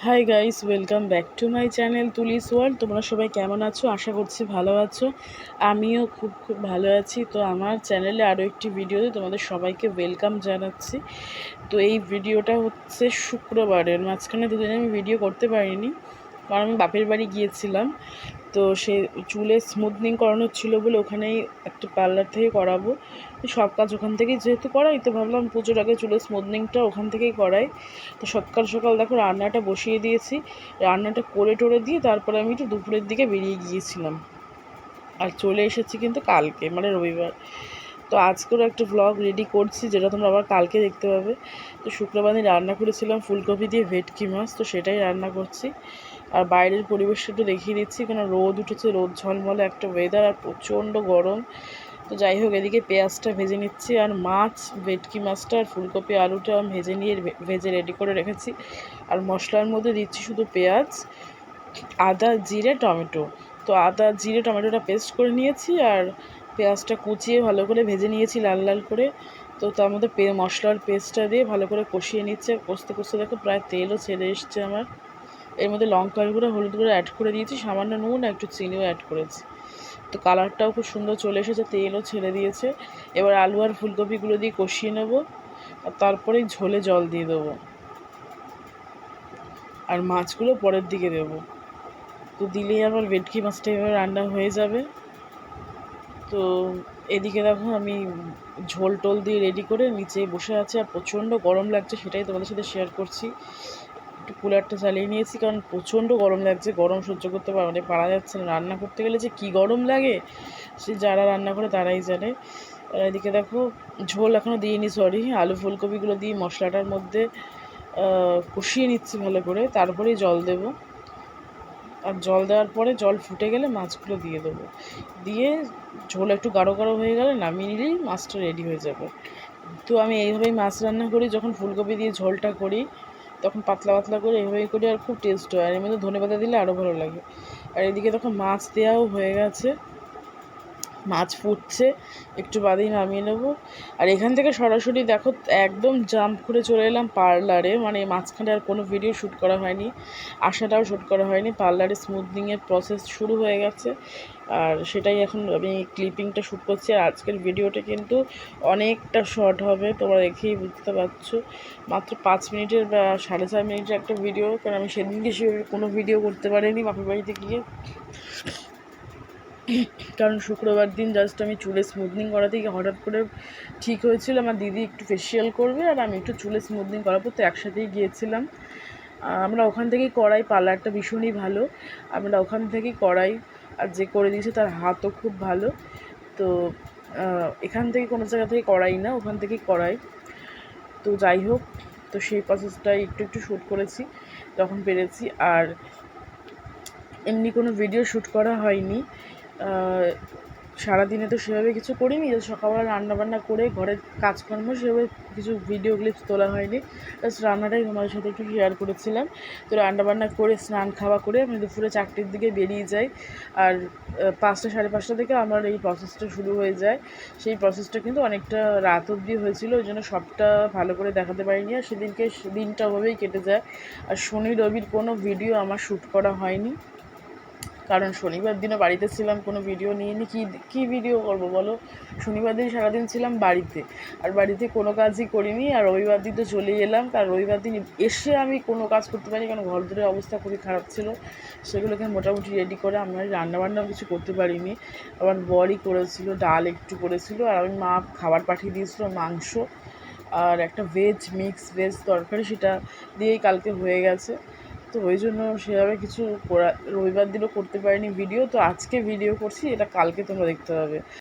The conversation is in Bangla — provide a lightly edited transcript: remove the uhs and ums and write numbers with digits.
High guys, welcome back to my channel Tuli's world. তোমরা সবাই কেমন আছো? আশা করছি ভালো আছো। আমিও খুব খুব ভালো আছি। তো আমার চ্যানেলে আরও একটি ভিডিওতে তোমাদের সবাইকে ওয়েলকাম জানাচ্ছি। তো এই ভিডিওটা হচ্ছে শুক্রবারের, মাঝখানে দুদিন আমি ভিডিও করতে পারিনি কারণ আমি বাপের বাড়ি গিয়েছিলাম। তো সে চুলে স্মুথনিং করানোর ছিল বলে ওখানেই একটা পার্লার থেকে করাবো। সব কাজ ওখান থেকেই যেহেতু করাই, তো ভাবলাম পুজোর আগে চুলের স্মুথনিংটা ওখান থেকেই করাই। তো সকাল সকাল দেখো রান্নাটা বসিয়ে দিয়েছি। রান্নাটা করে টোরে দিয়ে তারপরে আমি একটু দুপুরের দিকে বেরিয়ে গিয়েছিলাম। আর চলে এসেছি কিন্তু কালকে, মানে রবিবার। তো আজকেরও একটা ভ্লগ রেডি করছি, যেটা তোমরা আবার কালকে দেখতে পাবে। তো শুক্রবার দিন রান্না করেছিলাম ফুলকপি দিয়ে ভেটকি মাছ, তো সেটাই রান্না করছি। আর বাইরের পরিবেশটা একটু দেখিয়ে দিচ্ছি, কারণ রোদ উঠেছে, রোদ ঝলমলে একটা ওয়েদার, আর প্রচণ্ড গরম। তো যাই হোক, এদিকে পেঁয়াজটা ভেজে নিচ্ছি, আর মাছ ভেটকি মাছটা আর ফুলকপি আলুটা ভেজে রেডি করে রেখেছি। আর মশলার মধ্যে দিচ্ছি শুধু পেঁয়াজ, আদা, জিরে, টমেটো। তো আদা, জিরে, টমেটোটা পেস্ট করে নিয়েছি, আর পেঁয়াজটা কুচিয়ে ভালো করে ভেজে নিয়েছি লাল লাল করে। তো তার মধ্যে মশলার পেস্টটা দিয়ে ভালো করে কষিয়ে নিচ্ছে। কষতে কষতে দেখো প্রায় তেলও ছেড়ে এসছে আমার। এর মধ্যে লঙ্কার গুঁড়ো, হলুদ গুঁড়ো অ্যাড করে দিয়েছি, সামান্য নুন আর একটু চিনিও অ্যাড করেছি। তো কালারটাও খুব সুন্দর চলে এসেছে, তেলও ছেড়ে দিয়েছে। এবার আলু আর ফুলকপিগুলো দিয়ে কষিয়ে নেব, আর তারপরেই ঝোলে জল দিয়ে দেবো, আর মাছগুলো পরের দিকে দেবো। তো দিলেই আমার ভেটকি মাছটা এভাবে রান্না হয়ে যাবে। তো এদিকে দেখো আমি ঝোল টোল দিয়ে রেডি করে নিচে বসে আছি, আর প্রচণ্ড গরম লাগছে, সেটাই তোমাদের সাথে শেয়ার করছি। একটু কুলারটা চালিয়ে নিয়েছি কারণ প্রচণ্ড গরম লাগছে, গরম সহ্য করতে পারা যাচ্ছে না। রান্না করতে গেলে যে কী গরম লাগে সে যারা রান্না করে তারাই জানে। আর এদিকে দেখো ঝোল এখনও দিইনি, সরি, আলু ফুলকপিগুলো দিয়ে মশলাটার মধ্যে কষিয়ে নিচ্ছি ভালো করে, তারপরেই জল দেবো। আর জল দেওয়ার পরে জল ফুটে গেলে মাছগুলো দিয়ে দেবো, দিয়ে ঝোল একটু গাঢ় গাঢ় হয়ে গেলে নামিয়ে নিলেই মাছটা রেডি হয়ে যাবে। তো আমি এইভাবেই মাছ রান্না করি, যখন ফুলকপি দিয়ে ঝোলটা করি তখন পাতলা পাতলা করে এইভাবেই করি, আর খুব টেস্ট হয়। আর এর মধ্যে ধনেপাতা দিলে আরও ভালো লাগে। আর এদিকে তখন মাছ দেওয়াও হয়ে গেছে, মাছ ফুটছে, একটু বাদেই নামিয়ে নেবো। আর এখান থেকে সরাসরি দেখো একদম জাম্প করে চলে এলাম পার্লারে, মানে মাঝখানে আর কোনো ভিডিও শ্যুট করা হয়নি, আসাটাও শ্যুট করা হয়নি। পার্লারে স্মুথনিংয়ের প্রসেস শুরু হয়ে গেছে, আর সেটাই এখন আমি ক্লিপিংটা শ্যুট করছি। আর আজকের ভিডিওটা কিন্তু অনেকটা শর্ট হবে, তোমরা দেখেই বুঝতে পারছো। মাত্র 5 মিনিটের বা 4.5 মিনিটের একটা ভিডিও, কারণ আমি সেদিনকে সেভাবে কোনো ভিডিও করতে পারিনি বাপের বাড়িতে গিয়ে। কারণ শুক্রবার দিন জাস্ট আমি চুলে স্মুথনিং করাতে গিয়ে হঠাৎ করে ঠিক হয়েছিল আমার দিদি একটু ফেসিয়াল করবে আর আমি একটু চুলে স্মুথনিং করাবো, তো একসাথেই গিয়েছিলাম। আমরা ওখান থেকেই করাই, পার্লারটা ভীষণই ভালো, আমরা ওখান থেকেই করাই। আর যে করে দিয়েছে তার হাতও খুব ভালো। তো এখান থেকে কোনো জায়গা থেকে করাই না, ওখান থেকেই করাই। তো যাই হোক, তো সেই প্রসেসটাই একটু একটু শ্যুট করেছি যখন পেরেছি। আর এমনি কোনো ভিডিও শ্যুট করা হয়নি সারাদিনে, তো সেভাবে কিছু করিনি। সকালবেলা রান্নাবান্না করে ঘরের কাজকর্ম, সেভাবে কিছু ভিডিও ক্লিপস তোলা হয়নি। জাস্ট রান্নাটাই তোমাদের সাথে একটু শেয়ার করেছিলাম। তো রান্নাবান্না করে স্নান খাওয়া করে আমি দুপুরে 4টের দিকে বেরিয়ে যাই, আর 5টা 5:30 থেকে আমার এই প্রসেসটা শুরু হয়ে যায়। সেই প্রসেসটা কিন্তু অনেকটা রাত অবধি হয়েছিল, ওই জন্য সবটা ভালো করে দেখাতে পারিনি। আর সেদিনকে দিনটা ওভাবেই কেটে যায়। আর শনি রবির কোনো ভিডিও আমার শ্যুট করা হয়নি, কারণ শনিবার দিনও বাড়িতে ছিলাম, কোনো ভিডিও নিইনি। কী ভিডিও করবো বলো? শনিবার দিন সারাদিন ছিলাম বাড়িতে, আর বাড়িতে কোনো কাজই করিনি। আর রবিবার দিন তো চলেই এলাম, কারণ রবিবার দিন এসে আমি কোনো কাজ করতে পারিনি, কারণ ঘর দূরের অবস্থা খুবই খারাপ ছিল। সেগুলোকে মোটামুটি রেডি করে আমি রান্নাবান্নাও কিছু করতে পারিনি। আমার বরই করেছিল, ডাল একটু করেছিল, আর আমি মা খাবার পাঠিয়ে দিয়েছিল মাংস আর একটা মিক্স ভেজ তরকারি, সেটা দিয়েই কালকে হয়ে গেছে। তো ওই জন্য সেভাবে কিছু রবিবার দিনও করতে পারিনি ভিডিও। তো আজকে ভিডিও করছি, এটা কালকে তোমরা দেখতে পাবে।